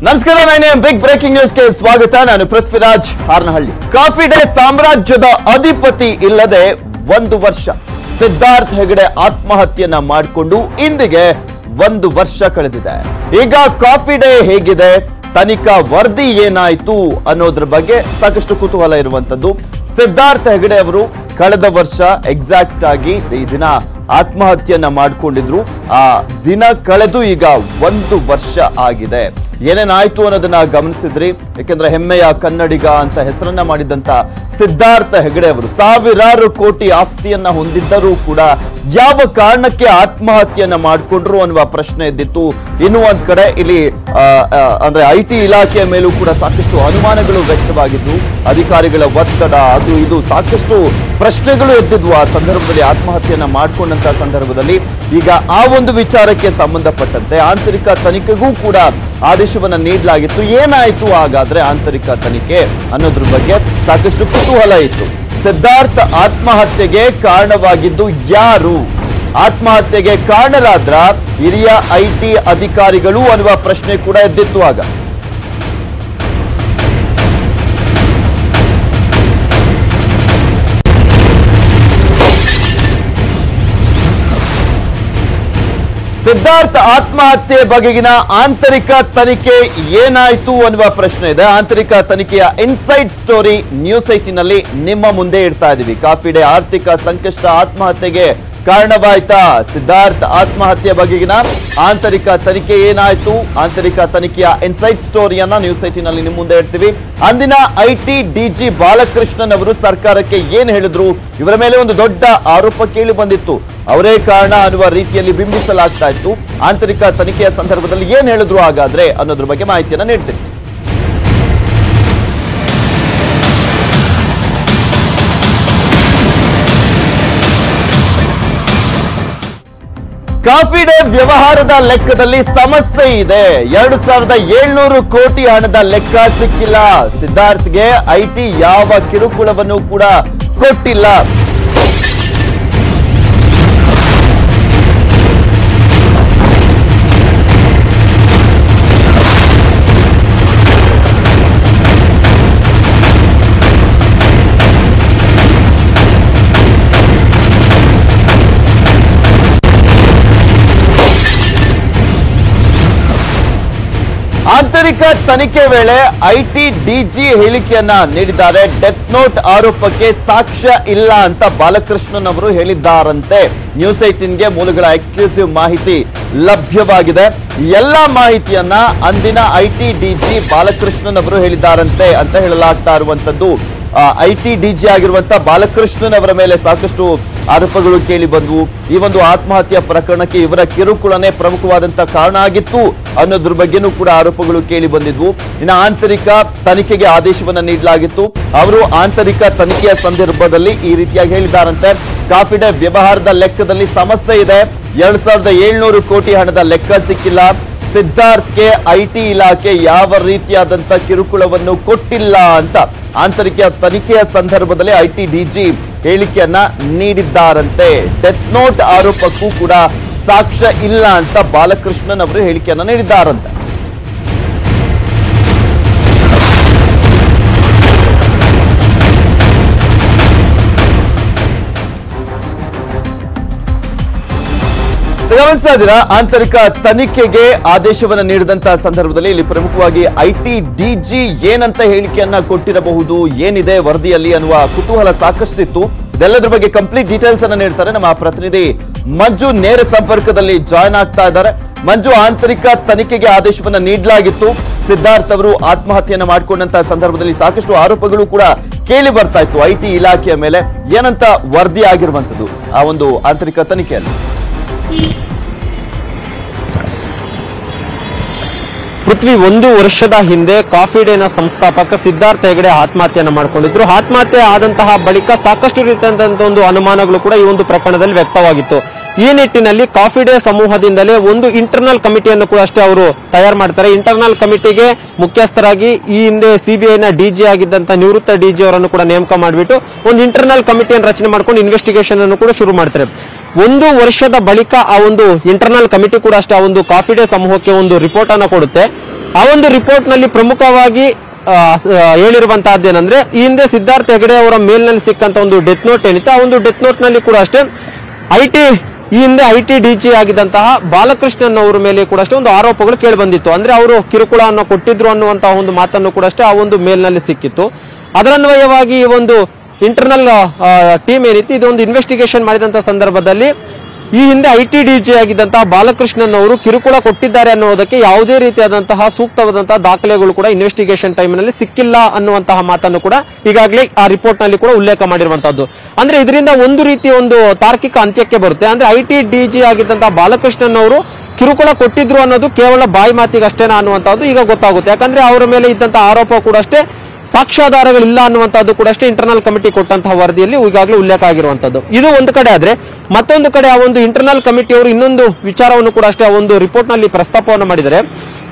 ನಮಸ್ಕಾರ, big breaking ನ್ಯೂಸ್ಗೆ ಸ್ವಾಗತ. ನಾನು ಪೃಥ್ವಿರಾಜ್ ಹಾರನಹಳ್ಳಿ. ಕಾಫಿ ಡೇ ಸಾಮ್ರಾಜ್ಯದ ಅಧಿಪತಿ ಇಲ್ಲದೆ 1 ವರ್ಷ. ಸಿದ್ಧಾರ್ಥ್ ಹೆಗಡೆ ಆತ್ಮಹತ್ಯೆಯನ್ನ ಮಾಡಿಕೊಂಡು ಇಂದಿಗೆ 1 ವರ್ಷ ಕಳೆದಿದೆ. ಈಗ ಕಾಫಿ ಡೇ ಹೇಗಿದೆ, ತನಿಖಾ ವರದಿ ಏನಾಯ್ತು ಅನ್ನೋದ್ರ ಬಗ್ಗೆ ಸಾಕಷ್ಟು ಕುತೂಹಲ ಇರುವಂತದ್ದು. ಸಿದ್ಧಾರ್ಥ್ ಹೆಗಡೆ ಅವರು ಕಳೆದ ವರ್ಷ ಎಕ್ಸಾಕ್ಟ್ ಆಗಿ ಈ ದಿನ ಆತ್ಮಹತ್ಯೆಯನ್ನ ಮಾಡಿಕೊಂಡಿದ್ರು. ಆ ದಿನ ಕಳೆದು ಈಗ 1 ವರ್ಷ ಆಗಿದೆ. ಏನೇನಾಯ್ತು ಅನ್ನೋದನ್ನ ಗಮನಿಸಿದ್ರಿ. ಯಾಕೆಂದ್ರೆ ಹೆಮ್ಮೆಯ ಕನ್ನಡಿಗ ಅಂತ ಹೆಸರನ್ನ ಮಾಡಿದಂತ ಸಿದ್ಧಾರ್ಥ್ ಹೆಗಡೆ ಅವರು ಸಾವಿರಾರು ಕೋಟಿ ಆಸ್ತಿಯನ್ನ ಹೊಂದಿದ್ದರೂ ಕೂಡ ಯಾವ ಕಾರಣಕ್ಕೆ ಆತ್ಮಹತ್ಯೆಯನ್ನ ಮಾಡಿಕೊಂಡ್ರು ಅನ್ನುವ ಪ್ರಶ್ನೆ ಎದ್ದಿತ್ತು. ಇನ್ನು ಒಂದ್ ಕಡೆ ಇಲ್ಲಿ ಅಂದ್ರೆ IT ಇಲಾಖೆಯ ಮೇಲೂ ಕೂಡ ಸಾಕಷ್ಟು ಅನುಮಾನಗಳು ವ್ಯಕ್ತವಾಗಿದ್ದು, ಅಧಿಕಾರಿಗಳ ಒತ್ತಡ ಅದು ಇದು ಸಾಕಷ್ಟು ಪ್ರಶ್ನೆಗಳು ಎದ್ದಿದ್ವು. ಆ ಸಂದರ್ಭದಲ್ಲಿ ಆತ್ಮಹತ್ಯೆಯನ್ನ ಮಾಡಿಕೊಂಡಂತ ಸಂದರ್ಭದಲ್ಲಿ ಈಗ ಆ ಒಂದು ವಿಚಾರಕ್ಕೆ ಸಂಬಂಧಪಟ್ಟಂತೆ ಆಂತರಿಕ ತನಿಖೆಗೂ ಕೂಡ ಆದೇಶವನ್ನ ನೀಡಲಾಗಿತ್ತು. ಏನಾಯ್ತು ಹಾಗಾದ್ರೆ ಆಂತರಿಕ ತನಿಖೆ ಅನ್ನೋದ್ರ ಬಗ್ಗೆ ಸಾಕಷ್ಟು ಕುತೂಹಲ ಇತ್ತು. ಸಿದ್ಧಾರ್ಥ್ ಆತ್ಮಹತ್ಯೆಗೆ ಕಾರಣವಾಗಿದ್ದು ಯಾರು, ಆತ್ಮಹತ್ಯೆಗೆ ಕಾರಣರಾದ್ರ ಹಿರಿಯ IT ಅಧಿಕಾರಿಗಳು ಅನ್ನುವ ಪ್ರಶ್ನೆ ಕೂಡ ಎದ್ದಿತ್ತು. ಆಗ ಸಿದ್ಧಾರ್ಥ್ ಆತ್ಮಹತ್ಯೆ ಬಗೆಗಿನ ಆಂತರಿಕ ತನಿಖೆ ಏನಾಯ್ತು ಅನ್ನುವ ಪ್ರಶ್ನೆ ಇದೆ. ಆಂತರಿಕ ತನಿಖೆಯ ಇನ್ಸೈಡ್ ಸ್ಟೋರಿ ನ್ಯೂಸ್ 18ನಲ್ಲಿ ನಿಮ್ಮ ಮುಂದೆ ಇಡ್ತಾ ಇದೀವಿ. ಕಾಫಿ ಡೇ ಆರ್ಥಿಕ ಸಂಕಷ್ಟ ಆತ್ಮಹತ್ಯೆಗೆ ಕಾರಣವಾಯ್ತಾ? ಸಿದ್ಧಾರ್ಥ್ ಆತ್ಮಹತ್ಯೆ ಬಗೆಗಿನ ಆಂತರಿಕ ತನಿಖೆ ಏನಾಯ್ತು? ಆಂತರಿಕ ತನಿಖೆಯ ಇನ್ಸೈಡ್ ಸ್ಟೋರಿಯನ್ನ ನ್ಯೂಸ್ 18ನಲ್ಲಿ ನಿಮ್ಮ ಮುಂದೆ ಇಡ್ತೀವಿ. ಅಂದಿನ IT DG ಬಾಲಕೃಷ್ಣನ್ ಅವರು ಸರ್ಕಾರಕ್ಕೆ ಏನ್ ಹೇಳಿದ್ರು? ಇವರ ಮೇಲೆ ಒಂದು ದೊಡ್ಡ ಆರೋಪ ಕೇಳಿ ಬಂದಿತ್ತು. ಅವರೇ ಕಾರಣ ಅನ್ನುವ ರೀತಿಯಲ್ಲಿ ಬಿಂಬಿಸಲಾಗ್ತಾ ಇತ್ತು. ಆಂತರಿಕ ತನಿಖೆಯ ಸಂದರ್ಭದಲ್ಲಿ ಏನ್ ಹೇಳಿದ್ರು ಹಾಗಾದ್ರೆ ಅನ್ನೋದ್ರ ಬಗ್ಗೆ ಮಾಹಿತಿಯನ್ನ ನೀಡ್ತೀನಿ. ಕಾಫಿ ಡೇ ವ್ಯವಹಾರದ ಲೆಕ್ಕದಲ್ಲಿ ಸಮಸ್ಯೆ ಇದೆ. 2700 ಕೋಟಿ ಹಣದ ಲೆಕ್ಕ ಸಿಕ್ಕಿಲ್ಲ. ಸಿದ್ಧಾರ್ಥ್ಗೆ IT ಯಾವ ಕಿರುಕುಳವನ್ನು ಕೂಡ ಕೊಟ್ಟಿಲ್ಲ. ಆಂತರಿಕ ತನಿಖೆ ವೇಳೆ IT DG ಹೇಳಿಕೆಯನ್ನ ನೀಡಿದ್ದಾರೆ. ಡೆತ್ ನೋಟ್ ಆರೋಪಕ್ಕೆ ಸಾಕ್ಷ್ಯ ಇಲ್ಲ ಅಂತ ಬಾಲಕೃಷ್ಣನ್ ಅವರು ಹೇಳಿದ್ದಾರಂತೆ. ನ್ಯೂಸ್ 18ಗೆ ಮೂಲಗಳ ಎಕ್ಸ್ಕ್ಲೂಸಿವ್ ಮಾಹಿತಿ ಲಭ್ಯವಾಗಿದೆ. ಎಲ್ಲ ಮಾಹಿತಿಯನ್ನ ಅಂದಿನ IT DG ಬಾಲಕೃಷ್ಣನ್ ಅವರು ಹೇಳಿದ್ದಾರಂತೆ ಅಂತ ಹೇಳಲಾಗ್ತಾ ಇರುವಂತದ್ದು. IT DG ಆಗಿರುವಂತ ಬಾಲಕೃಷ್ಣನ್ ಅವರ ಮೇಲೆ ಸಾಕಷ್ಟು ಆರೋಪಗಳು ಕೇಳಿ ಬಂದವು. ಈ ಒಂದು ಆತ್ಮಹತ್ಯೆ ಪ್ರಕರಣಕ್ಕೆ ಇವರ ಕಿರುಕುಳನೇ ಪ್ರಮುಖವಾದಂತ ಕಾರಣ ಆಗಿತ್ತು ಅನ್ನೋದ್ರ ಬಗ್ಗೆನೂ ಕೂಡ ಆರೋಪಗಳು ಕೇಳಿ ಬಂದಿದ್ವು. ಇನ್ನು ಆಂತರಿಕ ತನಿಖೆಗೆ ಆದೇಶವನ್ನ ನೀಡಲಾಗಿತ್ತು. ಅವರು ಆಂತರಿಕ ತನಿಖೆಯ ಸಂದರ್ಭದಲ್ಲಿ ಈ ರೀತಿಯಾಗಿ ಹೇಳಿದ್ದಾರಂತೆ. ಕಾಫಿ ಡೇ ವ್ಯವಹಾರದ ಲೆಕ್ಕದಲ್ಲಿ ಸಮಸ್ಯೆ ಇದೆ. 2700 ಕೋಟಿ ಹಣದ ಲೆಕ್ಕ ಸಿಕ್ಕಿಲ್ಲ. ಸಿದ್ಧಾರ್ಥ್ಗೆ IT ಇಲಾಖೆ ಯಾವ ರೀತಿಯಾದಂತ ಕಿರುಕುಳವನ್ನು ಕೊಟ್ಟಿಲ್ಲ ಅಂತ ಆಂತರಿಕ ತನಿಖೆಯ ಸಂದರ್ಭದಲ್ಲಿ IT DG ಹೇಳಿಕೆಯನ್ನ ನೀಡಿದ್ದಾರಂತೆ. ಡೆತ್ ನೋಟ್ ಆರೋಪಕ್ಕೂ ಕೂಡ ಸಾಕ್ಷ್ಯ ಇಲ್ಲ ಅಂತ ಬಾಲಕೃಷ್ಣನ್ ಅವರು ಹೇಳಿಕೆಯನ್ನ ನೀಡಿದ್ದಾರಂತೆ. ಗಮನಿಸ್ತಾ ಇದ್ದೀರಾ, ಆಂತರಿಕ ತನಿಖೆಗೆ ಆದೇಶವನ್ನ ನೀಡಿದಂತಹ ಸಂದರ್ಭದಲ್ಲಿ ಇಲ್ಲಿ ಪ್ರಮುಖವಾಗಿ IT DG ಏನಂತ ಹೇಳಿಕೆಯನ್ನ ಕೊಟ್ಟಿರಬಹುದು, ಏನಿದೆ ವರದಿಯಲ್ಲಿ ಅನ್ನುವ ಕುತೂಹಲ ಸಾಕಷ್ಟಿತ್ತು. ಇದೆಲ್ಲದ್ರ ಬಗ್ಗೆ ಕಂಪ್ಲೀಟ್ ಡೀಟೇಲ್ಸ್ ಅನ್ನ ನೀಡ್ತಾರೆ ನಮ್ಮ ಪ್ರತಿನಿಧಿ ಮಂಜು. ನೇರ ಸಂಪರ್ಕದಲ್ಲಿ ಜಾಯ್ನ್ ಆಗ್ತಾ ಇದ್ದಾರೆ. ಮಂಜು, ಆಂತರಿಕ ತನಿಖೆಗೆ ಆದೇಶವನ್ನ ನೀಡಲಾಗಿತ್ತು. ಸಿದ್ಧಾರ್ಥ್ ಅವರು ಆತ್ಮಹತ್ಯೆಯನ್ನ ಮಾಡಿಕೊಂಡಂತಹ ಸಂದರ್ಭದಲ್ಲಿ ಸಾಕಷ್ಟು ಆರೋಪಗಳು ಕೂಡ ಕೇಳಿ ಬರ್ತಾ ಇತ್ತು IT ಇಲಾಖೆಯ ಮೇಲೆ. ಏನಂತ ವರದಿ ಆಗಿರುವಂತದ್ದು ಆ ಒಂದು ಆಂತರಿಕ ತನಿಖೆಯಲ್ಲಿ? ಪೃಥ್ವಿ, 1 ವರ್ಷದ ಹಿಂದೆ ಕಾಫಿ ಡೇನ ಸಂಸ್ಥಾಪಕ ಸಿದ್ಧಾರ್ಥ್ ಹೆಗಡೆ ಆತ್ಮಹತ್ಯೆಯನ್ನು ಮಾಡಿಕೊಂಡಿದ್ರು. ಆತ್ಮಹತ್ಯೆ ಆದಂತಹ ಬಳಿಕ ಸಾಕಷ್ಟು ರೀತಿಯಾದಂತಹ ಒಂದು ಅನುಮಾನಗಳು ಕೂಡ ಈ ಒಂದು ಪ್ರಕರಣದಲ್ಲಿ ವ್ಯಕ್ತವಾಗಿತ್ತು. ಈ ನಿಟ್ಟಿನಲ್ಲಿ ಕಾಫಿ ಡೇ ಸಮೂಹದಿಂದಲೇ ಒಂದು ಇಂಟರ್ನಲ್ ಕಮಿಟಿಯನ್ನು ಕೂಡ ಅಷ್ಟೇ ಅವರು ತಯಾರು ಮಾಡ್ತಾರೆ. ಇಂಟರ್ನಲ್ ಕಮಿಟಿಗೆ ಮುಖ್ಯಸ್ಥರಾಗಿ ಈ ಹಿಂದೆ ಸಿಬಿಐನ ಡಿಜಿ ಆಗಿದ್ದಂತ ನಿವೃತ್ತ ಡಿಜಿ ಅವರನ್ನು ಕೂಡ ನೇಮಕ ಮಾಡಿಬಿಟ್ಟು ಒಂದು ಇಂಟರ್ನಲ್ ಕಮಿಟಿಯನ್ನು ರಚನೆ ಮಾಡ್ಕೊಂಡು ಇನ್ವೆಸ್ಟಿಗೇಷನ್ ಅನ್ನು ಕೂಡ ಶುರು ಮಾಡ್ತಾರೆ. 1 ವರ್ಷದ ಬಳಿಕ ಆ ಒಂದು ಇಂಟರ್ನಲ್ ಕಮಿಟಿ ಕೂಡ ಅಷ್ಟೇ ಆ ಒಂದು ಕಾಫಿ ಡೇ ಸಮೂಹಕ್ಕೆ ಒಂದು ರಿಪೋರ್ಟ್ ಅನ್ನು ಕೊಡುತ್ತೆ. ಆ ಒಂದು ರಿಪೋರ್ಟ್ ನಲ್ಲಿ ಪ್ರಮುಖವಾಗಿ ಹೇಳಿರುವಂತಹದ್ದೇನೆಂದ್ರೆ, ಈ ಹಿಂದೆ ಸಿದ್ಧಾರ್ಥ ಹೆಗಡೆ ಅವರ ಮೇಲ್ನಲ್ಲಿ ಸಿಕ್ಕಂತ ಒಂದು ಡೆತ್ ನೋಟ್ ಏನಿತ್ತು, ಆ ಒಂದು ಡೆತ್ ನೋಟ್ ನಲ್ಲಿ ಕೂಡ ಅಷ್ಟೇ ಈ ಹಿಂದೆ ಐಟಿ ಡಿಜಿ ಆಗಿದ್ದಂತಹ ಬಾಲಕೃಷ್ಣನ್ ಅವರ ಮೇಲೆ ಕೂಡ ಅಷ್ಟೇ ಒಂದು ಆರೋಪಗಳು ಕೇಳಿ ಬಂದಿತ್ತು. ಅಂದ್ರೆ ಅವರು ಕಿರುಕುಳ ಅನ್ನು ಕೊಟ್ಟಿದ್ರು ಅನ್ನುವಂತಹ ಒಂದು ಮಾತನ್ನು ಕೂಡ ಅಷ್ಟೇ ಆ ಒಂದು ಮೇಲ್ನಲ್ಲಿ ಸಿಕ್ಕಿತ್ತು. ಅದರನ್ವಯವಾಗಿ ಈ ಒಂದು ಇಂಟರ್ನಲ್ ಟೀಮ್ ಏನಿತ್ತು, ಇದೊಂದು ಇನ್ವೆಸ್ಟಿಗೇಷನ್ ಮಾಡಿದಂತಹ ಸಂದರ್ಭದಲ್ಲಿ ಈ ಹಿಂದೆ ಐಟಿ ಡಿಜಿ ಆಗಿದ್ದಂತಹ ಬಾಲಕೃಷ್ಣನ್ ಅವರು ಕಿರುಕುಳ ಕೊಟ್ಟಿದ್ದಾರೆ ಅನ್ನೋದಕ್ಕೆ ಯಾವುದೇ ರೀತಿಯಾದಂತಹ ಸೂಕ್ತವಾದಂತಹ ದಾಖಲೆಗಳು ಕೂಡ ಇನ್ವೆಸ್ಟಿಗೇಷನ್ ಟೈಮ್ ನಲ್ಲಿ ಸಿಕ್ಕಿಲ್ಲ ಅನ್ನುವಂತಹ ಮಾತನ್ನು ಕೂಡ ಈಗಾಗಲೇ ಆ ರಿಪೋರ್ಟ್ ನಲ್ಲಿ ಕೂಡ ಉಲ್ಲೇಖ ಮಾಡಿರುವಂತದ್ದು. ಅಂದ್ರೆ ಇದರಿಂದ ಒಂದು ರೀತಿ ಒಂದು ತಾರ್ಕಿಕ ಅಂತ್ಯಕ್ಕೆ ಬರುತ್ತೆ. ಅಂದ್ರೆ ಐಟಿ ಡಿಜಿ ಆಗಿದ್ದಂತಹ ಬಾಲಕೃಷ್ಣನ್ ಅವರು ಕಿರುಕುಳ ಕೊಟ್ಟಿದ್ರು ಅನ್ನೋದು ಕೇವಲ ಬಾಯಿ ಮಾತಿಗೆ ಅಷ್ಟೇನಾ ಅನ್ನುವಂಥದ್ದು ಈಗ ಗೊತ್ತಾಗುತ್ತೆ. ಯಾಕಂದ್ರೆ ಅವರ ಮೇಲೆ ಇದ್ದಂತಹ ಆರೋಪ ಕೂಡ ಅಷ್ಟೇ ಸಾಕ್ಷ್ಯಾಧಾರಗಳಿಲ್ಲ ಅನ್ನುವಂಥದ್ದು ಕೂಡ ಅಷ್ಟೇ ಇಂಟರ್ನಲ್ ಕಮಿಟಿ ಕೊಟ್ಟಂತಹ ವರದಿಯಲ್ಲಿ ಈಗಾಗಲೇ ಉಲ್ಲೇಖ ಆಗಿರುವಂತದ್ದು. ಇದು ಒಂದು ಕಡೆ ಆದ್ರೆ, ಮತ್ತೊಂದು ಕಡೆ ಆ ಒಂದು ಇಂಟರ್ನಲ್ ಕಮಿಟಿ ಅವರು ಇನ್ನೊಂದು ವಿಚಾರವನ್ನು ಕೂಡ ಅಷ್ಟೇ ಆ ಒಂದು ರಿಪೋರ್ಟ್ ನಲ್ಲಿ ಪ್ರಸ್ತಾಪವನ್ನು ಮಾಡಿದರೆ,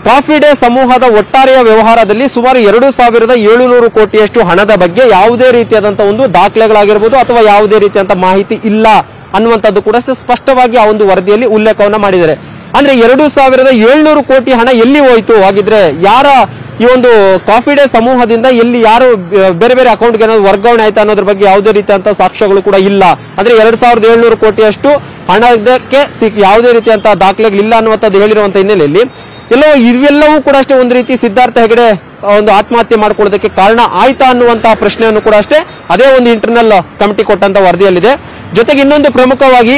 ಕಾಫಿ ಡೇ ಸಮೂಹದ ಒಟ್ಟಾರೆಯ ವ್ಯವಹಾರದಲ್ಲಿ ಸುಮಾರು 2,700 ಕೋಟಿಯಷ್ಟು ಹಣದ ಬಗ್ಗೆ ಯಾವುದೇ ರೀತಿಯಾದಂತಹ ಒಂದು ದಾಖಲೆಗಳಾಗಿರ್ಬೋದು ಅಥವಾ ಯಾವುದೇ ರೀತಿಯಾದಂತಹ ಮಾಹಿತಿ ಇಲ್ಲ ಅನ್ನುವಂಥದ್ದು ಕೂಡ ಸ್ಪಷ್ಟವಾಗಿ ಆ ಒಂದು ವರದಿಯಲ್ಲಿ ಉಲ್ಲೇಖವನ್ನ ಮಾಡಿದ್ದಾರೆ. ಅಂದ್ರೆ 2,700 ಕೋಟಿ ಹಣ ಎಲ್ಲಿ ಹೋಯ್ತು, ಹಾಗಿದ್ರೆ ಯಾರ ಈ ಒಂದು ಕಾಫಿ ಡೇ ಸಮೂಹದಿಂದ ಎಲ್ಲಿ ಯಾರು ಬೇರೆ ಬೇರೆ ಅಕೌಂಟ್ಗೆ ಏನಾದ್ರು ವರ್ಗಾವಣೆ ಆಯ್ತಾ ಅನ್ನೋದ್ರ ಬಗ್ಗೆ ಯಾವುದೇ ರೀತಿಯಂತಹ ಸಾಕ್ಷ್ಯಗಳು ಕೂಡ ಇಲ್ಲ. ಅಂದ್ರೆ 2,700 ಕೋಟಿಯಷ್ಟು ಹಣಕ್ಕೆ ಯಾವುದೇ ರೀತಿಯಂತಹ ದಾಖಲೆಗಳಿಲ್ಲ ಅನ್ನುವಂಥದ್ದು ಹೇಳಿರುವಂತ ಹಿನ್ನೆಲೆಯಲ್ಲಿ ಇವೆಲ್ಲವೂ ಕೂಡ ಅಷ್ಟೇ ಒಂದು ರೀತಿ ಸಿದ್ಧಾರ್ಥ ಹೆಗಡೆ ಒಂದು ಆತ್ಮಹತ್ಯೆ ಮಾಡ್ಕೊಳ್ಳೋದಕ್ಕೆ ಕಾರಣ ಆಯ್ತಾ ಅನ್ನುವಂತಹ ಪ್ರಶ್ನೆಯನ್ನು ಕೂಡ ಅಷ್ಟೇ ಅದೇ ಒಂದು ಇಂಟರ್ನಲ್ ಕಮಿಟಿ ಕೊಟ್ಟಂತ ವರದಿಯಲ್ಲಿದೆ. ಜೊತೆಗೆ ಇನ್ನೊಂದು ಪ್ರಮುಖವಾಗಿ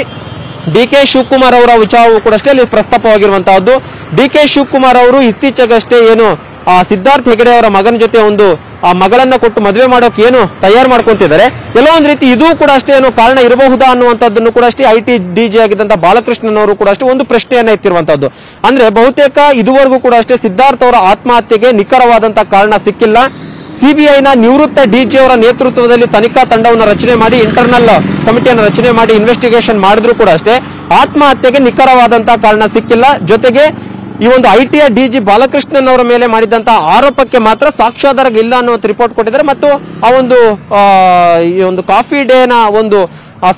ಡಿ.ಕೆ. ಶಿವಕುಮಾರ್ ಅವರ ವಿಚಾರವೂ ಕೂಡ ಅಷ್ಟೇ ಅಲ್ಲಿ ಪ್ರಸ್ತಾಪವಾಗಿರುವಂತಹದ್ದು. ಡಿ.ಕೆ. ಶಿವಕುಮಾರ್ ಅವರು ಇತ್ತೀಚೆಗಷ್ಟೇ ಏನು ಸಿದ್ಧಾರ್ಥ ಹೆಗಡೆ ಅವರ ಮಗನ ಜೊತೆ ಒಂದು ಮಗಳನ್ನ ಕೊಟ್ಟು ಮದುವೆ ಮಾಡೋಕೆ ಏನು ತಯಾರು ಮಾಡ್ಕೊಂತಿದ್ದಾರೆ, ಎಲ್ಲೋ ಒಂದು ರೀತಿ ಇದು ಕೂಡ ಅಷ್ಟೇ ಏನು ಕಾರಣ ಇರಬಹುದಾ ಅನ್ನುವಂಥದ್ದನ್ನು ಕೂಡ ಅಷ್ಟೇ ಐಟಿ ಡಿಜಿ ಆಗಿದ್ದಂತ ಬಾಲಕೃಷ್ಣನ್ ಅವರು ಕೂಡ ಅಷ್ಟೇ ಒಂದು ಪ್ರಶ್ನೆಯನ್ನ ಎತ್ತಿರುವಂತದ್ದು. ಅಂದ್ರೆ ಬಹುತೇಕ ಇದುವರೆಗೂ ಕೂಡ ಅಷ್ಟೇ ಸಿದ್ಧಾರ್ಥ ಅವರ ಆತ್ಮಹತ್ಯೆಗೆ ನಿಖರವಾದಂತಹ ಕಾರಣ ಸಿಕ್ಕಿಲ್ಲ. ಸಿಬಿಐನ ನಿವೃತ್ತ ಡಿಜಿ ಅವರ ನೇತೃತ್ವದಲ್ಲಿ ತನಿಖಾ ತಂಡವನ್ನು ರಚನೆ ಮಾಡಿ ಇಂಟರ್ನಲ್ ಕಮಿಟಿಯನ್ನು ರಚನೆ ಮಾಡಿ ಇನ್ವೆಸ್ಟಿಗೇಷನ್ ಮಾಡಿದ್ರು ಕೂಡ ಅಷ್ಟೇ ಆತ್ಮಹತ್ಯೆಗೆ ನಿಖರವಾದಂತಹ ಕಾರಣ ಸಿಕ್ಕಿಲ್ಲ. ಜೊತೆಗೆ ಈ ಒಂದು ಐಟಿಯ ಡಿಜಿ ಬಾಲಕೃಷ್ಣನ್ ಅವರ ಮೇಲೆ ಮಾಡಿದಂತಹ ಆರೋಪಕ್ಕೆ ಮಾತ್ರ ಸಾಕ್ಷ್ಯಾಧಾರಗಳಿಲ್ಲ ಅನ್ನುವಂಥ ರಿಪೋರ್ಟ್ ಕೊಟ್ಟಿದ್ದಾರೆ. ಮತ್ತು ಆ ಒಂದು ಈ ಒಂದು ಕಾಫಿ ಡೇನ ಒಂದು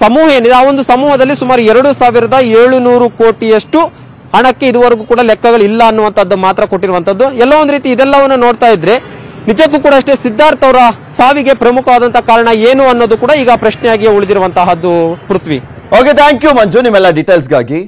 ಸಮೂಹ ಏನಿದೆ, ಆ ಒಂದು ಸಮೂಹದಲ್ಲಿ ಸುಮಾರು 2,700 ಕೋಟಿಯಷ್ಟು ಹಣಕ್ಕೆ ಇದುವರೆಗೂ ಕೂಡ ಲೆಕ್ಕಗಳು ಇಲ್ಲ ಅನ್ನುವಂಥದ್ದು ಮಾತ್ರ ಕೊಟ್ಟಿರುವಂತದ್ದು. ಎಲ್ಲೋ ಒಂದು ರೀತಿ ಇದೆಲ್ಲವನ್ನು ನೋಡ್ತಾ ಇದ್ರೆ ನಿಜಕ್ಕೂ ಕೂಡ ಅಷ್ಟೇ ಸಿದ್ಧಾರ್ಥ ಅವರ ಸಾವಿಗೆ ಪ್ರಮುಖವಾದಂತಹ ಕಾರಣ ಏನು ಅನ್ನೋದು ಕೂಡ ಈಗ ಪ್ರಶ್ನೆಯಾಗಿ ಉಳಿದಿರುವಂತಹದ್ದು. ಪೃಥ್ವಿ, ಓಕೆ, ಥ್ಯಾಂಕ್ ಯು ಮಂಜು ನಿಮ್ಮೆಲ್ಲ ಡೀಟೇಲ್ಸ್ಗಾಗಿ.